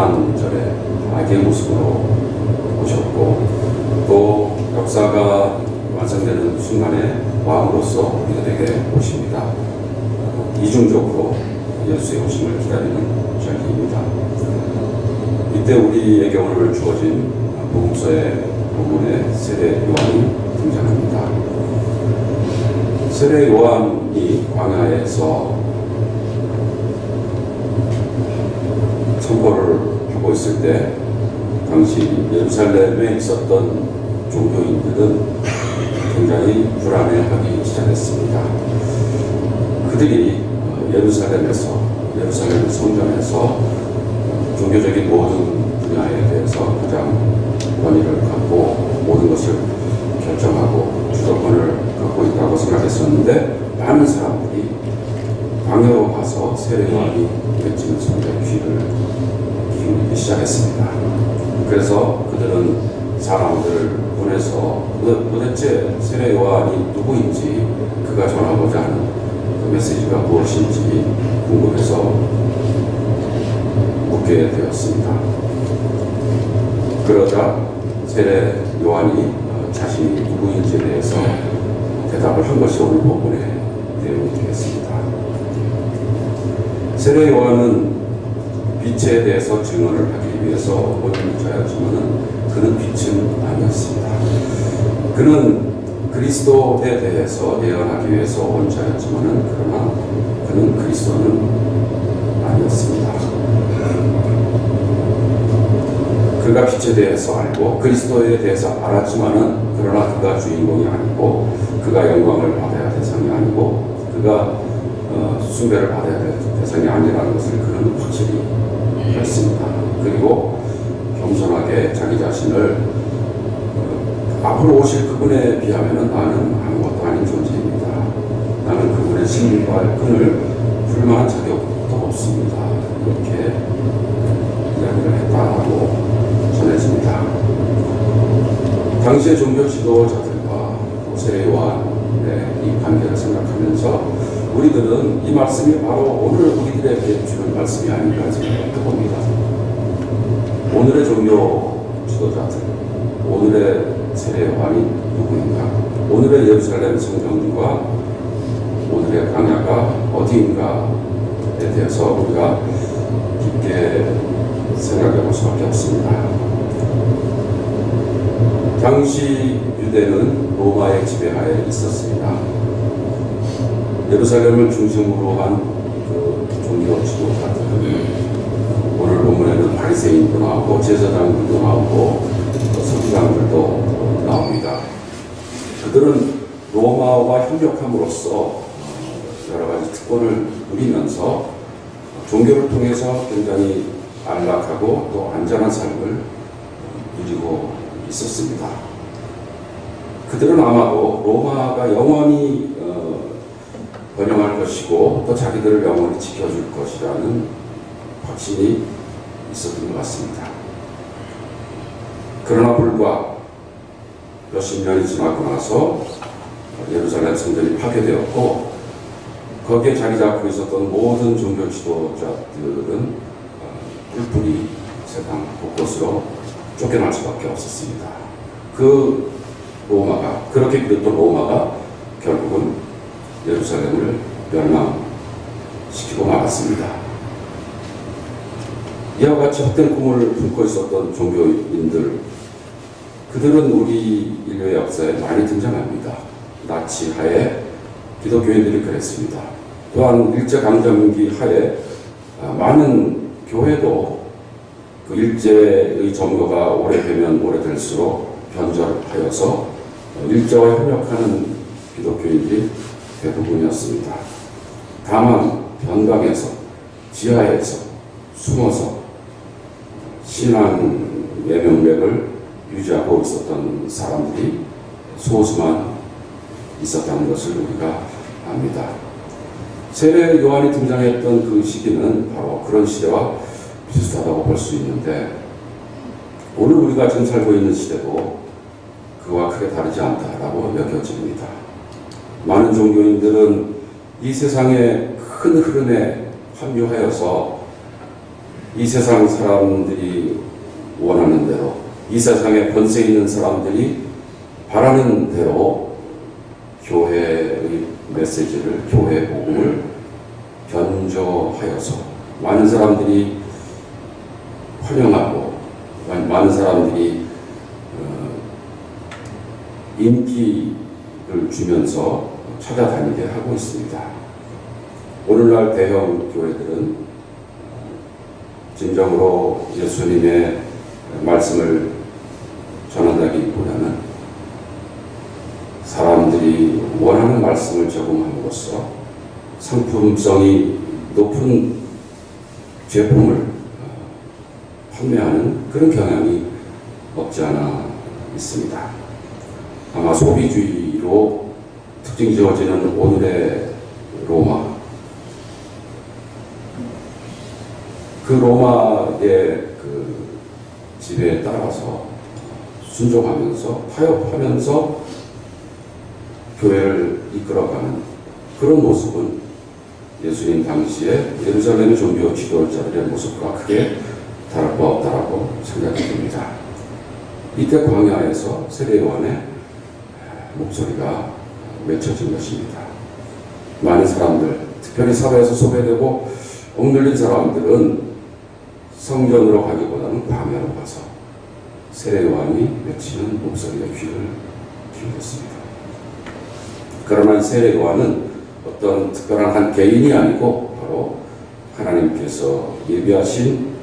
초단절에 악의 모습으로 오셨고 또 역사가 완성되는 순간에 왕으로서 우리들에게 오십니다. 이중적으로 예수의 오심을 기다리는 절기입니다. 이때 우리에게 오늘 주어진 복음서의 본문에 세례 요한이 등장합니다. 세례 요한이 광야에서 선포를 하고 있을 때 당시 예루살렘에 있었던 종교인들은 굉장히 불안해하기 시작했습니다. 그들이 예루살렘 성전에서 종교적인 모든 분야에 대해서 가장 권위를 갖고 모든 것을 결정하고 주도권을 갖고 있다고 생각했었는데 많은 사람들이 광야로 가서 세례 요한이 외치는 소리에 귀를 기울이기 시작했습니다. 그래서 그들은 사람들을 보내서 도대체 세례 요한이 누구인지 그가 전하고자 하는 그 메시지가 무엇인지 궁금해서 묻게 되었습니다. 그러자 세례 요한이 자신이 누구인지에 대해서 대답을 한 것이 오늘 본문의 내용이 되겠습니다. 세례 요한은 빛에 대해서 증언을 하기 위해서 온 자였지만 그는 빛은 아니었습니다. 그는 그리스도에 대해서 예언하기 위해서 온 자였지만 그러나 그는 그리스도는 아니었습니다. 그가 빛에 대해서 알고 그리스도에 대해서 알았지만은 그러나 그가 주인공이 아니고 그가 영광을 받아야 할 대상이 아니고 그가 숭배를 받아야 될 대상이 아니라는 것을 그는 확실히 했습니다. 그리고 겸손하게 자기 자신을 앞으로 오실 그분에 비하면 나는 아무것도 아닌 존재입니다. 나는 그분의 신과 끈을 불만한 자격도 없습니다. 이렇게 이야기를 했다고 전해집니다. 당시의 종교 지도자들과 세례 요한의 이 관계를 생각하면서 우리들은 이 말씀이 바로 오늘 우리들에게 주는 말씀이 아닌가 생각해봅니다. 오늘의 종교 지도자들, 오늘의 세례 요한이 누구인가, 오늘의 예루살렘 성전과 오늘의 광야가 어디인가에 대해서 우리가 깊게 생각해 볼 수밖에 없습니다. 당시 유대는 로마의 지배하에 있었습니다. 예루살렘을 중심으로 한 그 종교 지도자들은 오늘 본문에는 바리새인도 나오고 제사장들도 나오고 서기관들도 나옵니다. 그들은 로마와 협력함으로써 여러 가지 특권을 누리면서 종교를 통해서 굉장히 안락하고 또 안전한 삶을 누리고 있었습니다. 그들은 아마도 로마가 영원히 번영할 것이고 또 자기들을 영원히 지켜줄 것이라는 확신이 있었던 것 같습니다. 그러나 불과 몇십 년이 지나고 나서 예루살렘 성전이 파괴되었고 거기에 자리 잡고 있었던 모든 종교 지도자들은 뿔뿔이 세상 곳곳으로 쫓겨날 수밖에 없었습니다. 그렇게 믿었던 로마가 결국은 예루살렘을 멸망시키고 말았습니다. 이와 같이 헛된 꿈을 품고 있었던 종교인들, 그들은 우리 인류의 역사에 많이 등장합니다. 나치 하에 기독교인들이 그랬습니다. 또한 일제강점기 하에 많은 교회도 그 일제의 점거가 오래되면 오래될수록 변절하여서 일제와 협력하는 기독교인들이 대부분이었습니다. 다만 변방에서 지하에서 숨어서 신앙의 명맥을 유지하고 있었던 사람들이 소수만 있었다는 것을 우리가 압니다. 세례 요한이 등장했던 그 시기는 바로 그런 시대와 비슷하다고 볼 수 있는데 오늘 우리가 지금 살고 있는 시대도 그와 크게 다르지 않다라고 여겨집니다. 많은 종교인들은 이 세상의 큰 흐름에 합류하여서 이 세상 사람들이 원하는 대로, 이 세상에 권세 있는 사람들이 바라는 대로 교회의 메시지를, 교회 복음을 견조하여서 많은 사람들이 환영하고 많은 사람들이 인기를 주면서 찾아다니게 하고 있습니다. 오늘날 대형 교회들은 진정으로 예수님의 말씀을 전한다기보다는 사람들이 원하는 말씀을 제공함으로써 상품성이 높은 제품을 판매하는 그런 경향이 없지 않아 있습니다. 아마 소비주의로 특징 지어지는 오늘의 로마, 그 로마의 그 지배에 따라서 순종하면서 타협하면서 교회를 이끌어가는 그런 모습은 예수님 당시에 예루살렘의 종교 지도자들의 모습과 크게 다를 바 없다라고 생각이 듭니다. 이때 광야에서 세례요한의 목소리가 외쳐진 것입니다. 많은 사람들, 특별히 사회에서 소외되고 억눌린 사람들은 성전으로 가기보다는 광야로 가서 세례요한이 외치는 목소리에 귀를 기울였습니다. 그러나 이 세례요한은 어떤 특별한 한 개인이 아니고 바로 하나님께서 예비하신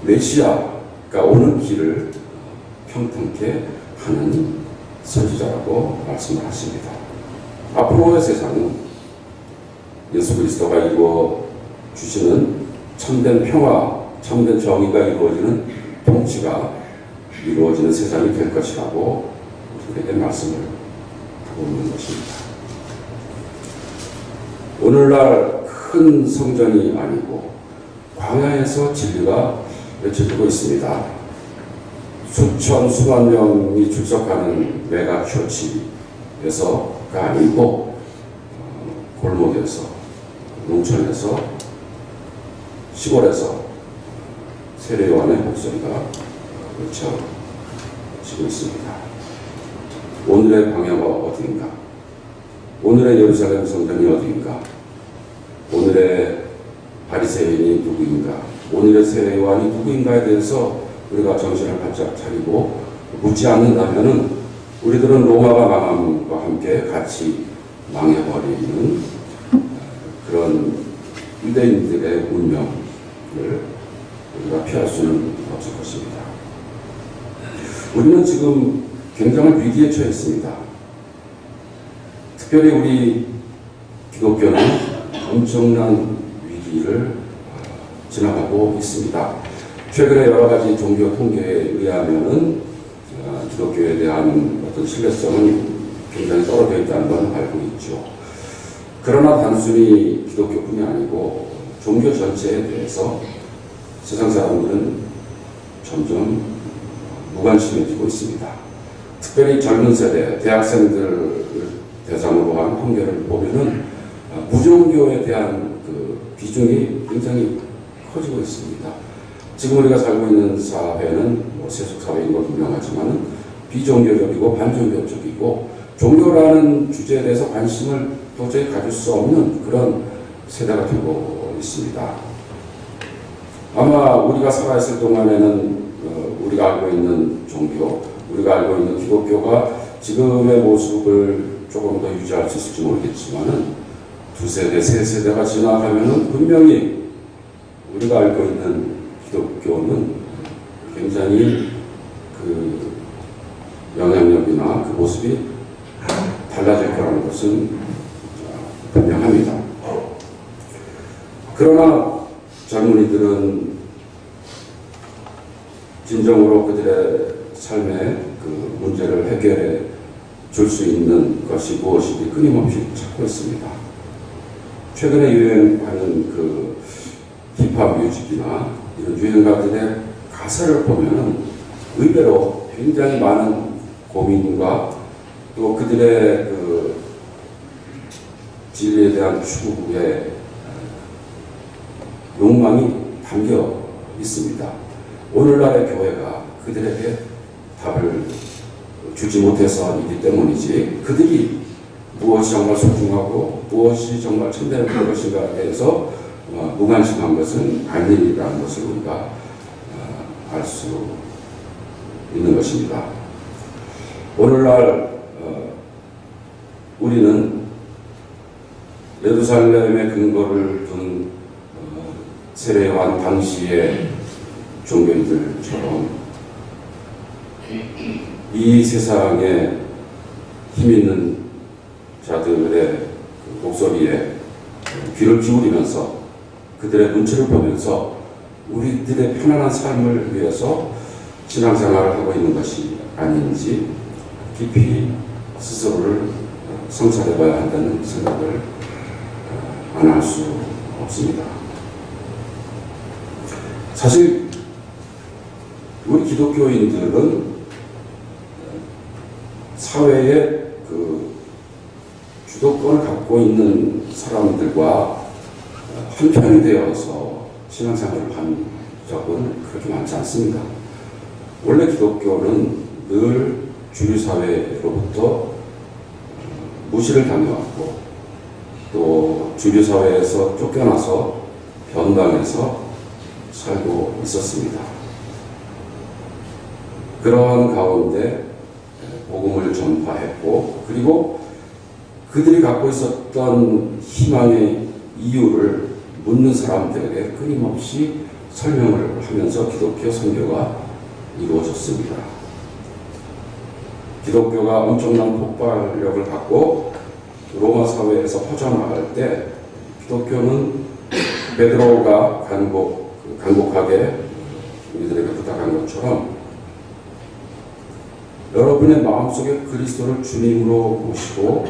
메시아가 오는 길을 평탄케 하는 선지자라고 말씀을 하십니다. 앞으로의 세상은 예수 그리스도가 이루어 주시는 참된 평화, 참된 정의가 이루어지는 통치가 이루어지는 세상이 될 것이라고 우리에게 말씀을 하고 있는 것입니다. 오늘날 큰 성전이 아니고 광야에서 진리가 외쳐지고 있습니다. 수천 수만 명이 출석하는 메가 처치에서가 아니고 골목에서, 농촌에서, 시골에서 세례요한의 목소리가 외쳐지고 있습니다. 오늘의 광야가 어디인가? 오늘의 예루살렘 성전이 어디인가? 오늘의 바리새인이 누구인가? 오늘의 세례요한이 누구인가에 대해서 우리가 정신을 바짝 차리고 묻지 않는다면은 우리들은 로마가 망함과 함께 같이 망해버리는 그런 유대인들의 운명을 우리가 피할 수는 없을 것입니다. 우리는 지금 굉장한 위기에 처해 있습니다. 특별히 우리 기독교는 엄청난 위기를 지나가고 있습니다. 최근에 여러 가지 종교 통계에 의하면은 기독교에 대한 어떤 신뢰성은 굉장히 떨어져 있다는 건 알고 있죠. 그러나 단순히 기독교뿐이 아니고 종교 전체에 대해서 세상 사람들은 점점 무관심해지고 있습니다. 특별히 젊은 세대, 대학생들을 대상으로 한 통계를 보면은 무종교에 대한 그 비중이 굉장히 커지고 있습니다. 지금 우리가 살고 있는 사회는 세속 사회인 걸 분명하지만 비종교적이고 반종교적이고 종교라는 주제에 대해서 관심을 도저히 가질 수 없는 그런 세대가 되고 있습니다. 아마 우리가 살아있을 동안에는 우리가 알고 있는 종교, 우리가 알고 있는 기독교가 지금의 모습을 조금 더 유지할 수 있을지 모르겠지만은 두세 대, 세 세대가 지나가면은 분명히 우리가 알고 있는 기독교는 굉장히 그 영향력이나 그 모습이 달라질 거라는 것은 분명합니다. 그러나 젊은이들은 진정으로 그들의 삶의 그 문제를 해결해 줄 수 있는 것이 무엇인지 끊임없이 찾고 있습니다. 최근에 유행하는 그 힙합 뮤직이나 이런 유행가들의 가사를 보면은 의외로 굉장히 많은 고민과 또 그들의 그 진리에 대한 추구의 욕망이 담겨 있습니다. 오늘날의 교회가 그들에게 답을 주지 못해서이기 때문이지, 그들이 무엇이 정말 소중하고 무엇이 정말 참된 것인가에 대해서 무관심한 것은 아니라는 것을 우리가 알 수 있는 것입니다. 오늘날 우리는 예루살렘의 근거를 둔 세례요한 당시의 종교인들처럼 이 세상에 힘 있는 자들의 목소리에 귀를 기울이면서 그들의 눈치를 보면서 우리들의 편안한 삶을 위해서 신앙생활을 하고 있는 것이 아닌지 깊이 스스로를 성찰해 봐야 한다는 생각을 안 할 수 없습니다. 사실 우리 기독교인들은 사회에 주도권을 갖고 있는 사람들과 한편이 되어서 신앙생활을 한 적은 그렇게 많지 않습니다. 원래 기독교는 늘 주류사회로부터 무시를 당해왔고, 또 주류사회에서 쫓겨나서 변방에서 살고 있었습니다. 그러한 가운데 복음을 전파했고, 그리고 그들이 갖고 있었던 희망의 이유를 묻는 사람들에게 끊임없이 설명을 하면서 기독교 선교가 이루어졌습니다. 기독교가 엄청난 폭발력을 갖고 로마 사회에서 퍼져나갈 때 기독교는 베드로가 간곡하게 우리들에게 부탁한 것처럼 여러분의 마음속에 그리스도를 주님으로 모시고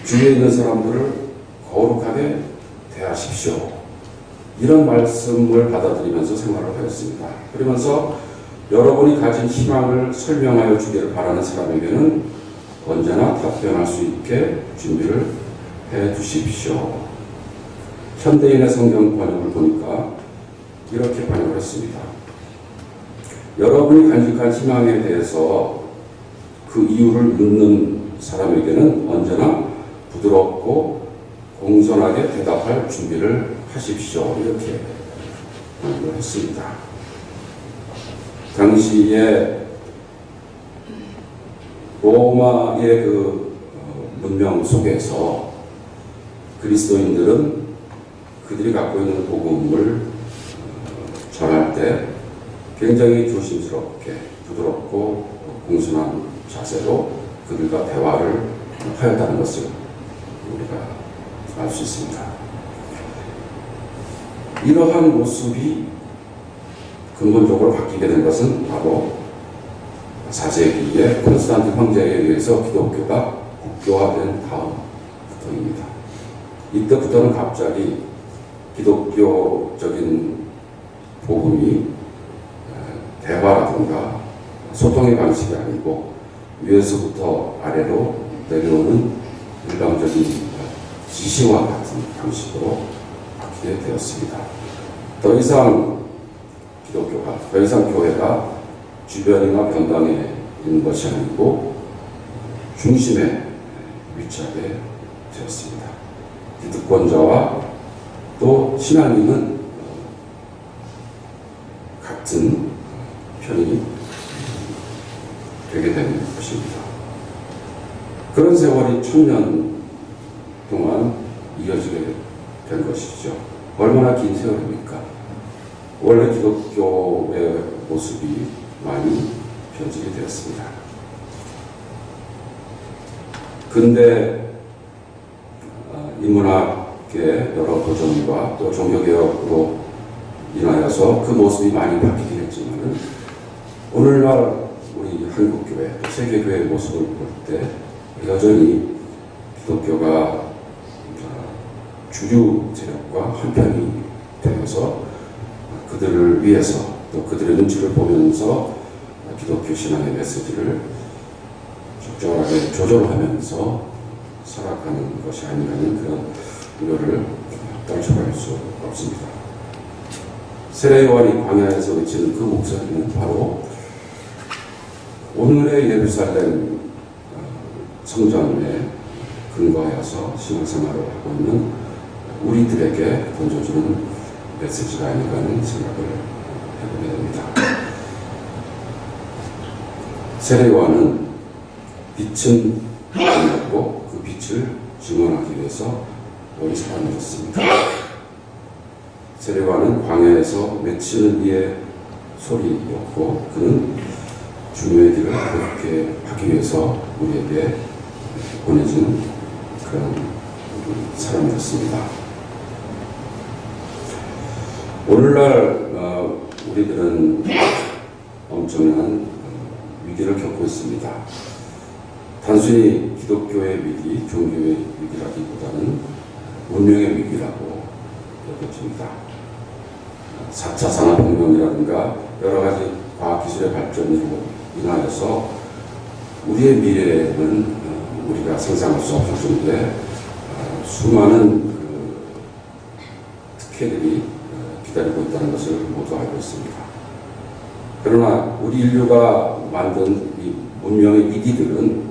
주위에 있는 사람들을 거룩하게 대하십시오. 이런 말씀을 받아들이면서 생활을 하였습니다. 그러면서 여러분이 가진 희망을 설명하여 주기를 바라는 사람에게는 언제나 답변할 수 있게 준비를 해 두십시오. 현대인의 성경 번역을 보니까 이렇게 번역을 했습니다. 여러분이 간직한 희망에 대해서 그 이유를 묻는 사람에게는 언제나 부드럽고 공손하게 대답할 준비를 하십시오. 이렇게 번역을 했습니다. 당시에 로마의 문명 속에서 그리스도인들은 그들이 갖고 있는 복음을 전할 때 굉장히 조심스럽게 부드럽고 공손한 자세로 그들과 대화를 하였다는 것을 우리가 알 수 있습니다. 이러한 모습이 근본적으로 바뀌게 된 것은 바로 4세기에 콘스탄틴 황제에 의해서 기독교가 국교화된 다음부터입니다. 이때부터는 갑자기 기독교적인 복음이 대화라든가 소통의 방식이 아니고 위에서부터 아래로 내려오는 일방적인 지시와 같은 방식으로 바뀌게 되었습니다. 더 이상 교회가 주변이나 변방에 있는 것이 아니고 중심에 위치하게 되었습니다. 기득권자와 또 신앙인은 같은 편이 되게 된 것입니다. 그런 세월이 1000년 동안 이어지게 된 것이죠. 얼마나 긴 세월입니까? 원래 기독교의 모습이 많이 변질이 되었습니다. 근데 인문학의 여러 도전과 또 종교개혁으로 인하여서 그 모습이 많이 바뀌긴 했지만 오늘날 우리 한국교회, 세계교회의 모습을 볼 때 여전히 기독교가 주류 세력과 한편이 되어서 그들을 위해서 또 그들의 눈치를 보면서 기독교 신앙의 메시지를 적절하게 조절하면서 살아가는 것이 아니라는 그런 우려를 떨쳐버릴 수 없습니다. 세례 요한이 광야에서 외치는 그 목소리는 바로 오늘의 예루살렘 성전에 근거하여서 신앙생활을 하고 있는 우리들에게 던져주는 메시지가 아닌가 하는 생각을 해보게 됩니다. 세례 요한은 빛은 아니었고 그 빛을 증언하기 위해서 온 사람이었습니다. 세례 요한은 광야에서 외치는 이의 소리였고 그는 주님의 길을 그렇게 하기 위해서 우리에게 보내준 그런 사람이었습니다. 오늘날 우리들은 엄청난 위기를 겪고 있습니다. 단순히 기독교의 위기, 종교의 위기라기보다는 문명의 위기라고 여겨집니다. 4차 산업혁명이라든가 여러 가지 과학기술의 발전으로 인하여서 우리의 미래에는 우리가 상상할 수 없을 정도의 수많은 특혜들이 기다리고 있다는 것을 모두 알고 있습니다. 그러나 우리 인류가 만든 이 문명의 위기들은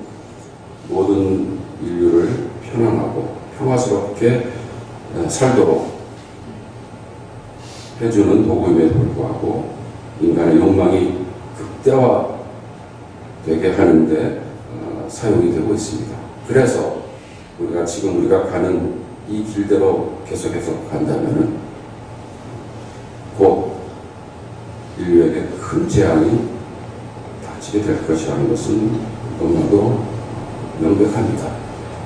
모든 인류를 편안하고 평화스럽게 살도록 해주는 도구임에도 불구하고 인간의 욕망이 극대화되게 하는데 사용이 되고 있습니다. 그래서 우리가 가는 이 길대로 계속해서 간다면은 곧 인류에게 큰 재앙이 닥치게 될 것이라는 것은 너무나도 명백합니다.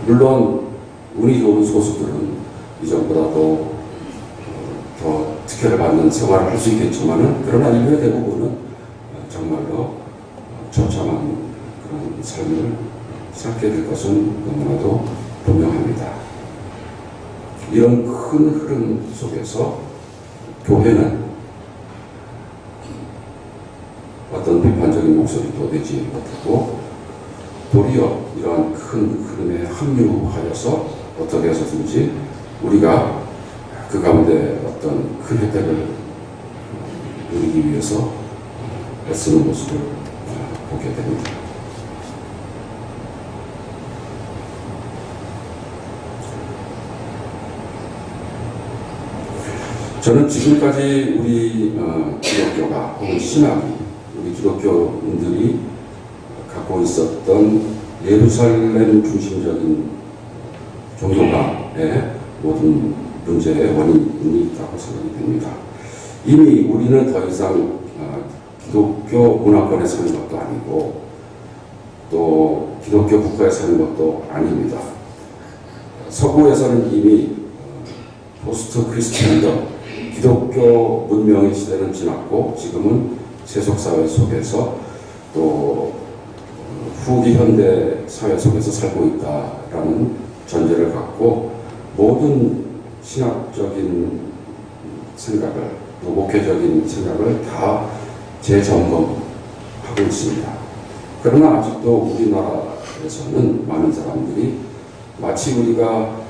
물론 운이 좋은 소수들은 이전보다도 더 특혜를 받는 생활을 할 수 있겠지만은 그러나 인류의 대부분은 정말로 처참한 그런 삶을 살게 될 것은 너무나도 분명합니다. 이런 큰 흐름 속에서 교회는 어떤 비판적인 목소리도 내지 못하고 도리어 이러한 큰 흐름에 합류하여서 어떻게 해서든지 우리가 그 가운데 어떤 큰 혜택을 누리기 위해서 애쓰는 모습을 보게 됩니다. 저는 지금까지 우리 기독교가 혹은 신학이 우리 기독교인들이 갖고 있었던 예루살렘 중심적인 종교관의 모든 문제의 원인이 있다고 생각이 됩니다. 이미 우리는 더 이상 기독교 문화권에 사는 것도 아니고 또 기독교 국가에 사는 것도 아닙니다. 서구에서는 이미 포스트 크리스티안적 기독교 문명의 시대는 지났고 지금은 세속사회 속에서 또 후기 현대 사회 속에서 살고 있다라는 전제를 갖고 모든 신학적인 생각을 또 목회적인 생각을 다 재점검하고 있습니다. 그러나 아직도 우리나라에서는 많은 사람들이 마치 우리가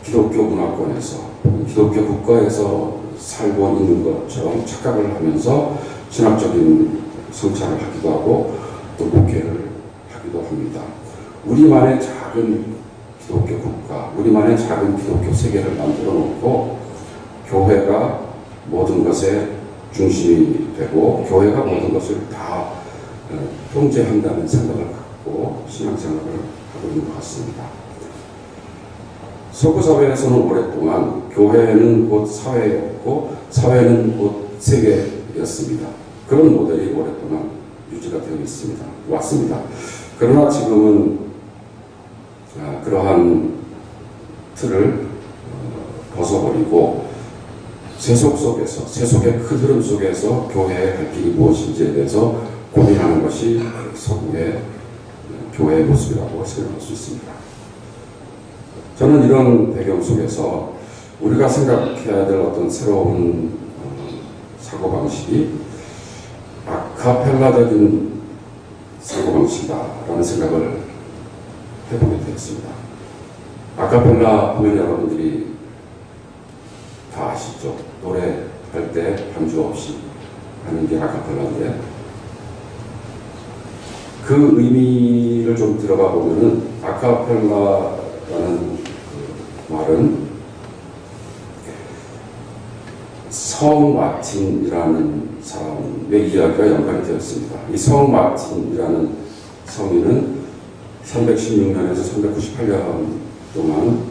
기독교 문화권에서 기독교 국가에서 살고 있는 것처럼 착각을 하면서 신학적인 성찰을 하기도 하고 또 목회를 하기도 합니다. 우리만의 작은 기독교 국가, 우리만의 작은 기독교 세계를 만들어 놓고 교회가 모든 것의 중심이 되고 교회가 모든 것을 다 통제한다는 생각을 갖고 신앙생활을 하고 있는 것 같습니다. 서구 사회에서는 오랫동안 교회는 곧 사회였고 사회는 곧 세계였습니다. 그런 모델이 오랫동안 유지가 되어 있습니다. 왔습니다. 그러나 지금은 그러한 틀을 벗어버리고 세속의 큰 흐름 속에서 교회의 갈 길이 무엇인지에 대해서 고민하는 것이 서구의 교회의 모습이라고 생각할 수 있습니다. 저는 이런 배경 속에서 우리가 생각해야 될 어떤 새로운 사고방식이 아카펠라적인 사고방식이다라는 생각을 해보게 되었습니다. 아카펠라 하면 여러분들이 다 아시죠? 노래 할 때 반주 없이 하는 게 아카펠라인데, 그 의미를 좀 들어가 보면은 아카펠라라는 그 말은 성 마틴이라는 사람의 이야기가 연관이 되었습니다. 이 성 마틴이라는 성인은 316년에서 398년 동안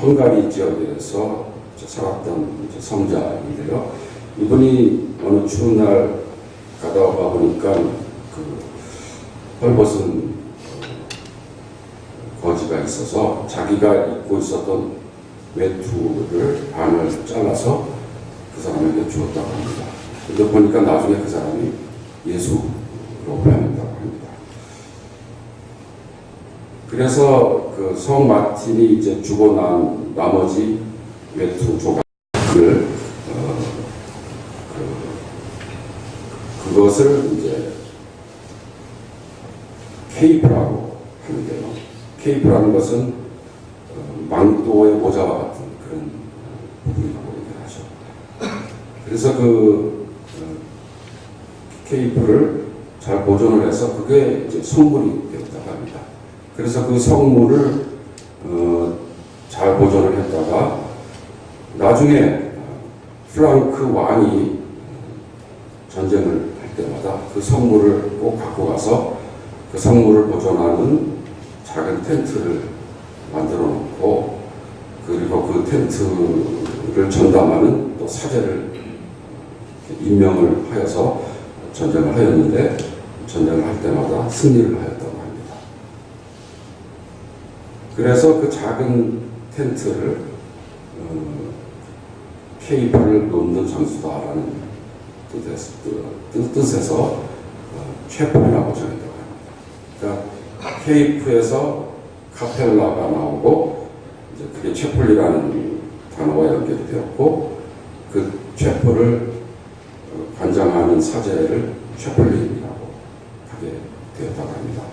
헝가리 지역에서 살았던 성자인데요. 이분이 어느 추운 날 가다가 보니까 그 헐벗은 거지가 있어서 자기가 입고 있었던 외투를 반을 잘라서 그 사람에게 주었다고 합니다. 근데 보니까 나중에 그 사람이 예수로 변했다고 합니다. 그래서 그 성 마틴이 이제 주고 난 나머지 외투 조각을 그것을 이제 케이프라고 하는데요. 케이프라는 것은 망토의 모자와 같은 그런 부분이라고 얘기하죠. 그래서 그 케이프를 잘 보존을 해서 그게 이제 성물이 되었다고 합니다. 그래서 그 성물을 잘 보존을 했다가 나중에 프랑크 왕이 전쟁을 할 때마다 그 성물을 꼭 갖고 가서 그 성물을 보존하는 작은 텐트를 만들어 놓고, 그리고 그 텐트를 전담하는 또 사제를 임명을 하여서 전쟁을 하였는데, 전쟁을 할 때마다 승리를 하였다고 합니다. 그래서 그 작은 텐트를 케이프를 놓는 장소다라는 뜻에서 최폴이라고 정했다고 합니다. 그러니까 케이프에서 카펠라가 나오고 이제 그게 최폴이라는 단어와 연결이 되었고, 그 최폴을 관장하는 사제를 최폴린이라고 하게 되었다고 합니다.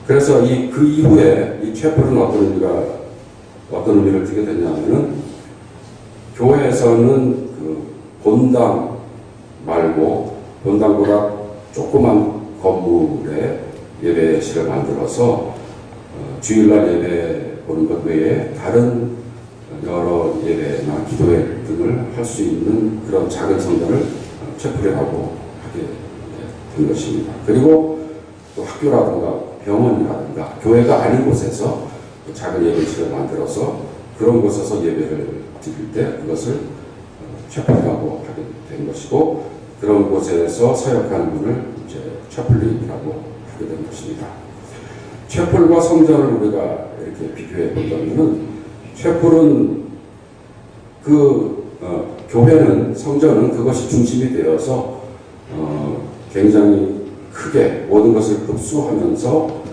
그래서 그 이후에 이 최폴은 어떤 의미를 띠게 됐냐면은, 교회에서는 그 본당 말고 본당보다 조그만 건물에 예배실을 만들어서 주일날 예배 보는 것 외에 다른 여러 예배나 기도회 등을 할 수 있는 그런 작은 성전을 채플이라고 하게 된 것입니다. 그리고 또 학교라든가 병원이라든가 교회가 아닌 곳에서 작은 예배실을 만들어서 그런 곳에서 예배를 드릴 때 그것을 채플이라고 하게 된 것이고, 그런 곳에서 사역하는 분을 이제 채플린이라고 하게 된 것입니다. 채플과 성전을 우리가 이렇게 비교해 본다면은, 채플은 교회는, 성전은 그것이 중심이 되어서 굉장히 크게 모든 것을 흡수하면서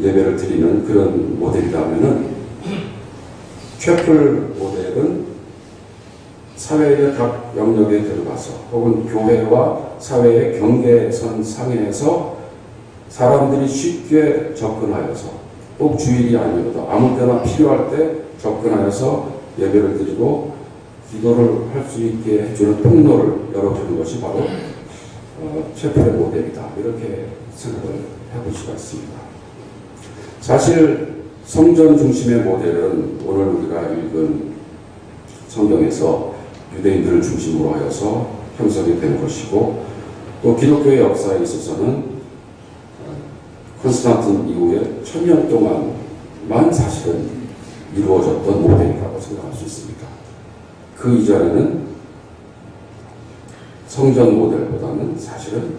예배를 드리는 그런 모델이라면은, 채플 모델은 사회의 각 영역에 들어가서 혹은 교회와 사회의 경계선 상에서 사람들이 쉽게 접근하여서, 꼭 주일이 아니어도 아무 때나 필요할 때 접근하여서 예배를 드리고 기도를 할 수 있게 해주는 통로를 열어주는 것이 바로 채플의 모델이다, 이렇게 생각을 해볼 수가 있습니다. 사실 성전 중심의 모델은 오늘 우리가 읽은 성경에서 유대인들을 중심으로 하여서 형성이 된 것이고, 또 기독교의 역사에 있어서는 콘스탄틴 이후에 1000년 동안만 사실은 이루어졌던 모델이라고 생각할 수 있습니다. 그 이전에는 성전 모델보다는 사실은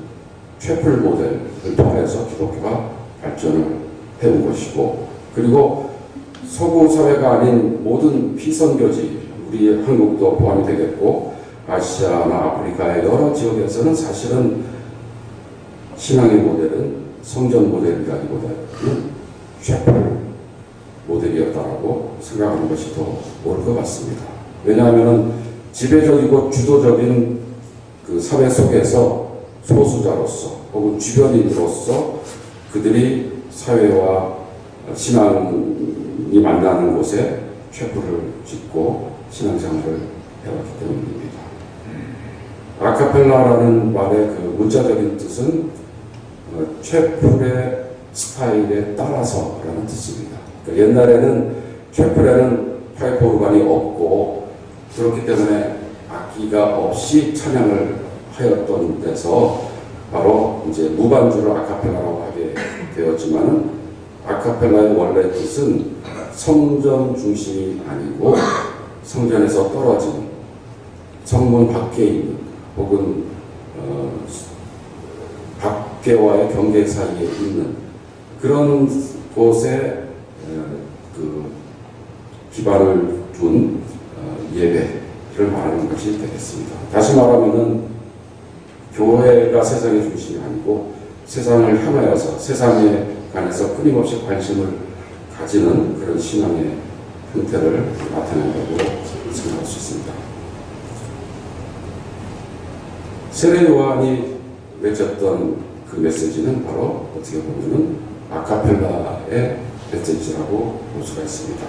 채플 모델을 통해서 기독교가 발전을 해온 것이고, 그리고 서구 사회가 아닌 모든 피선교지, 우리 한국도 포함이 되겠고 아시아나 아프리카의 여러 지역에서는 사실은 신앙의 모델은 성전 모델이라기보다는 채플 모델이었다라고 생각하는 것이 더 옳을 것 같습니다. 왜냐하면 지배적이고 주도적인 그 사회 속에서 소수자로서 혹은 주변인으로서 그들이 사회와 신앙이 만나는 곳에 채플을 짓고 신앙생활을 해왔기 때문입니다. 아카펠라라는 말의 그 문자적인 뜻은 최풀의 스타일에 따라서라는 뜻입니다. 그러니까 옛날에는 최풀에는 파이프 오르간이 없고 그렇기 때문에 악기가 없이 찬양을 하였던 데서 바로 이제 무반주를 아카펠라라고 하게 되었지만은 아카펠라의 원래 뜻은 성전 중심이 아니고 성전에서 떨어진 성문 밖에 있는 혹은 밖에와의 경계 사이에 있는 그런 곳에 그 기반을 둔 예배를 말하는 것이 되겠습니다. 다시 말하면은 교회가 세상의 중심이 아니고 세상을 향하여서 세상에 관해서 끊임없이 관심을 가지는 그런 신앙의 형태를 나타낸다고 생각할 수 있습니다. 세례 요한이 외쳤던 그 메시지는 바로 어떻게 보면은 아카펠라의 메시지라고 볼 수가 있습니다.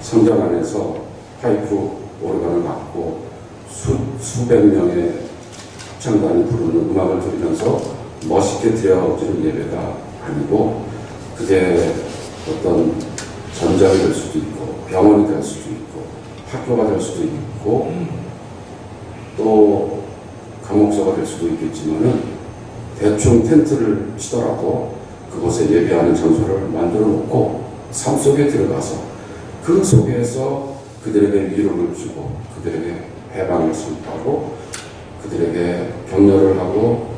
성전 안에서 파이프 오르간을 맡고 수백 명의 합창단이 부르는 음악을 들으면서 멋있게 드려지는 예배가 아니고 그게 어떤 전장이 될 수도 있고 병원이 될 수도 있고 학교가 될 수도 있고 또 감옥소가 될 수도 있겠지만은 대충 텐트를 치더라도 그곳에 예배하는 장소를 만들어 놓고 삶 속에 들어가서 그 속에서 그들에게 위로를 주고 그들에게 해방을 선포하고 그들에게 격려를 하고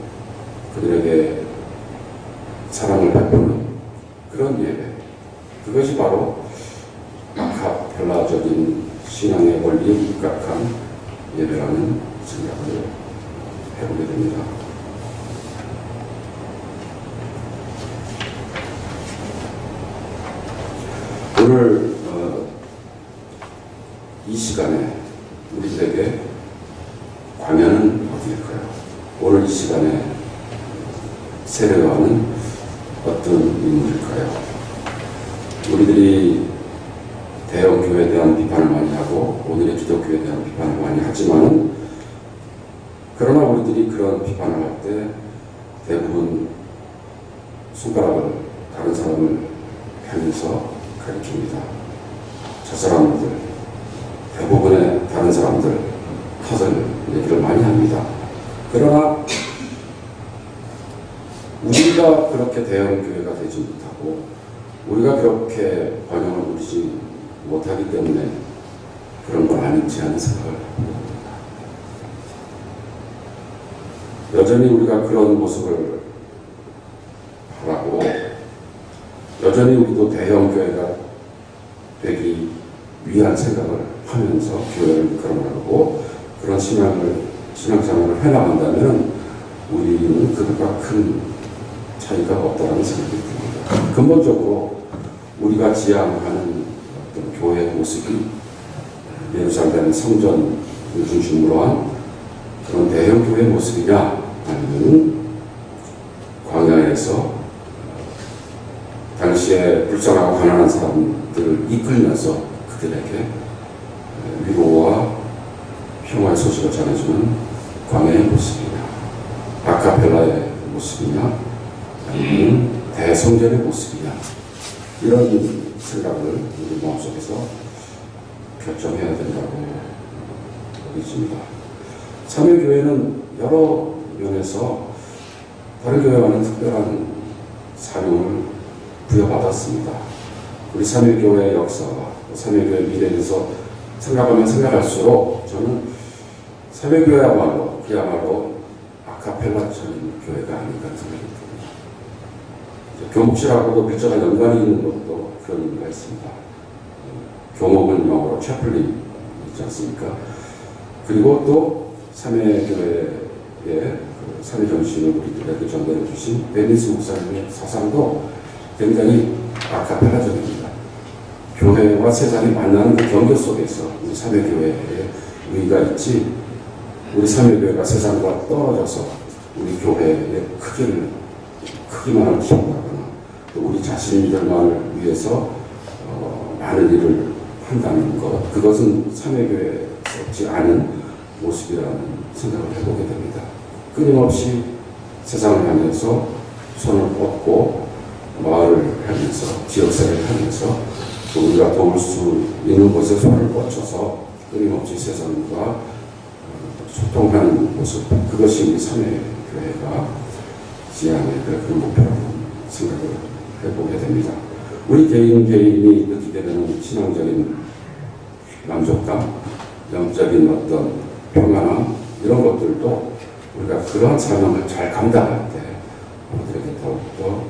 그들에게 사랑을 베푸는 그런 예배, 그것이 바로 아카펠라적인 신앙의 원리에 입각한 예배라는 생각을 해보게 됩니다. 오늘 이 시간에 우리들에게 광야는 어디일까요? 오늘 이 시간에 세례 요한은 어떤 인물일까요? 우리들이 대형 교회에 대한 비판을 많이 하고 오늘의 기독교에 대한 비판을 많이 하지만은 그러나 우리들이 그런 비판을 할 때 대부분 손가락을 다른 사람을 향해서 가리킵니다. 저 사람들, 대부분의 다른 사람들 탓을 얘기를 많이 합니다. 그러나 우리가 그렇게 대형 교회가 되지 못하고 우리가 그렇게 번영을 누리지 못하기 때문에 그런 건 아닌지 하는 생각을 합니다. 여전히 우리가 그런 모습을 바라고 여전히 우리도 대형 교회가 되기 위한 생각을 하면서 교회를 이끌어나가고 그런 신앙생활을 해나간다면 우리는 그들과 큰 차이가 없다는 생각이 듭니다. 근본적으로 우리가 지향하는 어떤 교회의 모습이 예루살렘 성전을 중심으로 한 그런 대형 교회의 모습이냐 아니면 광야에서 당시에 불쌍하고 가난한 사람들을 이끌면서 그들에게 위로와 평화의 소식을 전해주는 광야의 모습이냐, 아카펠라의 모습이냐, 아니면 대성전의 모습이냐, 이런 생각을 우리 마음속에서 결정해야 된다고 믿습니다. 참여교회는 여러 면에서 다른 교회와는 특별한 사명을 부여받았습니다. 우리 참여교회의 역사와 참여교회의 미래에 대해서 생각하면 생각할수록 저는 참여교회야말로 그야말로 아카펠라적인 교회가 아닌가 생각이 듭니다. 교목실하고도 밀접한 연관이 있는 것도 그런 의미가 있습니다. 교목은 영어로 채플린 있지 않습니까? 그리고 또 참여교회의 그 참여정신을 우리들에게 전달해 주신 베니스 목사님의 사상도 굉장히 아카펠라적입니다. 교회와 세상이 만나는 그 경계 속에서 우리 참여교회의 의의가 있지, 우리 참여교회가 세상과 떨어져서 우리 교회의 크기만을 키운다거나 또 우리 자신들만을 위해서 많은 일을 한다는 것, 그것은 참여교회에서 좋지 않은 모습이라는 생각을 해보게 됩니다. 끊임없이 세상을 향해서 손을 뻗고 마을을 향해서 지역사회를 향해서 또 우리가 도울 수 있는 곳에 손을 뻗쳐서 끊임없이 세상과 소통하는 모습, 그것이 우리 삼회교회가 지향의 그 목표라는 생각을 해보게 됩니다. 우리 개인이 느끼게 되는 신앙적인 만족감, 영적인 어떤 평안함, 이런 것들도 우리가 그러한 사명을 잘 감당할 때 우리들에게 더욱더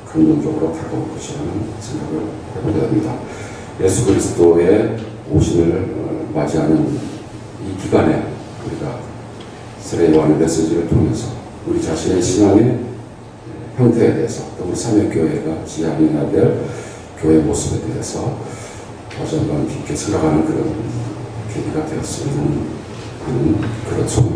감동적으로 다가올 것이라는 생각을 해보게 됩니다. 예수 그리스도의 오심을 맞이하는 이 기간에 우리가 세례 요한의 메시지를 통해서 우리 자신의 신앙의 형태에 대해서 또 우리 삼회교회가 지향해야 될 교회 모습에 대해서 다시 한번 깊게 생각하는 그런 계기가 되었으면 하는 그런 소망